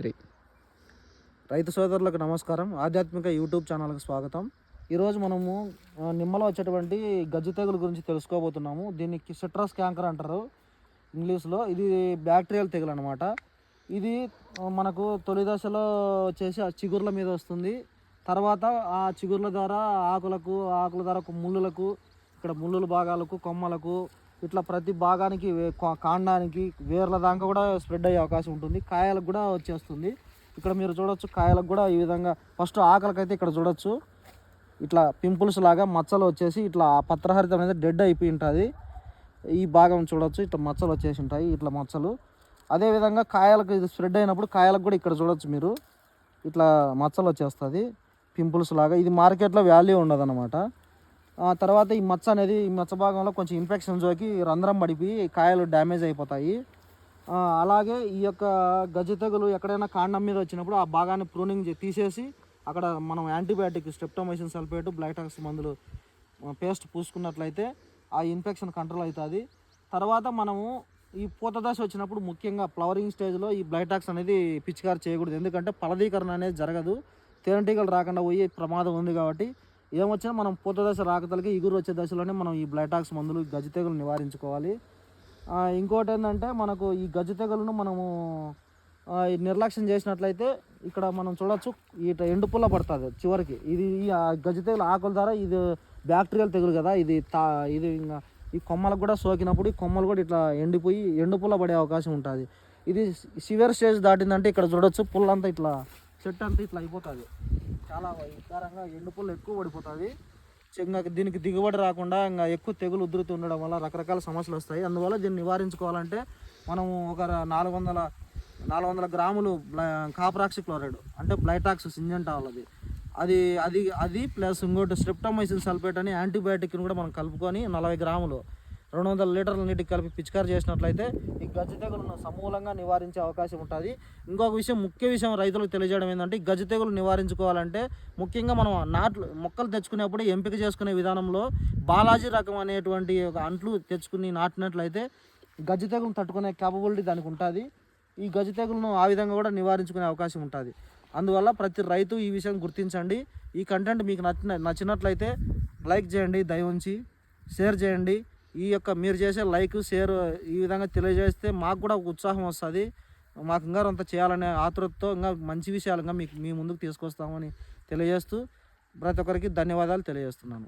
3. రైతు సోదరులకు నమస్కారం. ఆధ్యాత్మిక యూట్యూబ్ ఛానల్కి స్వాగతం. ఈరోజు మనము నిమ్మలో వచ్చేటువంటి గజ్జి తెగులు గురించి తెలుసుకోబోతున్నాము. దీనికి సిట్రస్ క్యాంకర్ అంటారు ఇంగ్లీష్లో. ఇది బ్యాక్టీరియల్ తెగులు అనమాట. ఇది మనకు తొలి దశలో వచ్చేసి ఆ చిగుర్ల మీద వస్తుంది. తర్వాత ఆ చిగుర్ల ద్వారా ఆకుల ద్వారా ముళ్ళులకు, ఇక్కడ ముళ్ళుల భాగాలకు, కొమ్మలకు, ఇట్లా ప్రతి భాగానికి కాండానికి, వేర్ల దాకా కూడా స్ప్రెడ్ అయ్యే అవకాశం ఉంటుంది. కాయలకు కూడా వచ్చేస్తుంది. ఇక్కడ మీరు చూడొచ్చు, కాయలకు కూడా ఈ విధంగా ఫస్ట్ ఆకలికైతే ఇక్కడ చూడొచ్చు, ఇట్లా పింపుల్స్ లాగా మచ్చలు వచ్చేసి ఇట్లా పత్రహరితం అనేది డెడ్ అయిపోయి ఉంటుంది. ఈ భాగం చూడొచ్చు, ఇట్లా మచ్చలు వచ్చేసి ఉంటాయి, ఇట్లా మచ్చలు. అదేవిధంగా కాయలకు ఇది స్ప్రెడ్ అయినప్పుడు కాయలకు కూడా ఇక్కడ చూడొచ్చు మీరు, ఇట్లా మచ్చలు వచ్చేస్తుంది పింపుల్స్ లాగా. ఇది మార్కెట్లో వాల్యూ ఉండదు అనమాట. తర్వాత ఈ మచ్చ అనేది, ఈ మచ్చ భాగంలో కొంచెం ఇన్ఫెక్షన్ సోకి రంధ్రం పడిపోయి కాయలు డ్యామేజ్ అయిపోతాయి. అలాగే ఈ యొక్క గజ్జి తెగులు ఎక్కడైనా కాండం మీద వచ్చినప్పుడు ఆ భాగాన్ని ప్రూనింగ్ తీసేసి అక్కడ మనం యాంటీబయాటిక్ స్ట్రెప్టోమైసిన్ సల్ఫేట్, బ్లైటాక్స్ మందులు పేస్ట్ పూసుకున్నట్లయితే ఆ ఇన్ఫెక్షన్ కంట్రోల్ అవుతుంది. తర్వాత మనము ఈ పూత దశ వచ్చినప్పుడు ముఖ్యంగా ఫ్లవరింగ్ స్టేజ్లో ఈ బ్లైటాక్స్ అనేది పిచికారి చేయకూడదు. ఎందుకంటే ఫలదీకరణ అనేది జరగదు, తేనెటీగలు రాకుండా పోయి ప్రమాదం ఉంది. కాబట్టి ఏమొచ్చినా మనం పూత దశ రాకతలకి ఇగురు వచ్చే దశలోనే మనం ఈ బ్లైటాక్స్ మందులు గజ్జి తెగులు నివారించుకోవాలి. ఇంకోటి ఏంటంటే, మనకు ఈ గజ్జి తెగులను మనము నిర్లక్ష్యం చేసినట్లయితే ఇక్కడ మనం చూడొచ్చు, ఇట్లా ఎండుపుల్ల పడుతుంది చివరికి. ఇది ఈ గజ్జి తెగులు ఆకుల ద్వారా, ఇది బ్యాక్టీరియల్ తెగులు కదా, ఇది ఇంకా ఈ కొమ్మలకు కూడా సోకినప్పుడు ఈ కొమ్మలు కూడా ఇట్లా ఎండిపోయి ఎండుపుల్ల పడే అవకాశం ఉంటుంది. ఇది సివియర్ స్టేజ్ దాటిందంటే ఇక్కడ చూడొచ్చు, పుల్లంతా ఇట్లా చెట్టు అంతా ఇట్లా అయిపోతుంది, చాలా వికారంగా ఎండుపుల్ల ఎక్కువ పడిపోతుంది. ఇంకా దీనికి దిగుబడి రాకుండా ఇంకా ఎక్కువ తెగులు ఉధృతి ఉండడం వల్ల రకరకాల సమస్యలు వస్తాయి. అందువల్ల దీన్ని నివారించుకోవాలంటే మనము ఒక 400 గ్రాములు కాపరాక్సి క్లోరైడ్ అంటే బ్లైటాక్స్ సింజెంటా వాళ్ళది, అది ప్లస్ ఇంకోటి స్ట్రెప్టోమైసిన్ సల్ఫేట్ అని యాంటీబయాటిక్ని కూడా మనం కలుపుకొని 40 గ్రాములు 200 లీటర్ల నీటికి కలిపి పిచికారి చేసినట్లయితే ఈ గజ్జి తెగులను సమూలంగా నివారించే అవకాశం ఉంటుంది. ఇంకొక విషయం, ముఖ్య విషయం రైతులకు తెలియజేయడం ఏంటంటే, ఈ గజ్జి తెగులు నివారించుకోవాలంటే ముఖ్యంగా మనం మొక్కలు తెచ్చుకునేప్పుడు ఎంపిక చేసుకునే విధానంలో బాలాజీ రకం అనేటువంటి ఒక అంట్లు తెచ్చుకుని నాటినట్లయితే గజ్జి తెగులను తట్టుకునే క్యాపబిలిటీ దానికి ఉంటుంది. ఈ గజ్జి తెగులను ఆ విధంగా కూడా నివారించుకునే అవకాశం ఉంటుంది. అందువల్ల ప్రతి రైతు ఈ విషయం గుర్తించండి. ఈ కంటెంట్ మీకు నచ్చినట్లయితే లైక్ చేయండి, దయవుంచి షేర్ చేయండి. ఈ యొక్క మీరు చేసే లైక్, షేర్ ఈ విధంగా తెలియజేస్తే మాకు కూడా ఒక ఉత్సాహం వస్తుంది. మాకు ఇంకా అంత చేయాలనే ఆతృతతో ఇంకా మంచి విషయాలుగా మీ ముందుకు తీసుకొస్తామని తెలియజేస్తూ ప్రతి ఒక్కరికి ధన్యవాదాలు తెలియజేస్తున్నాను.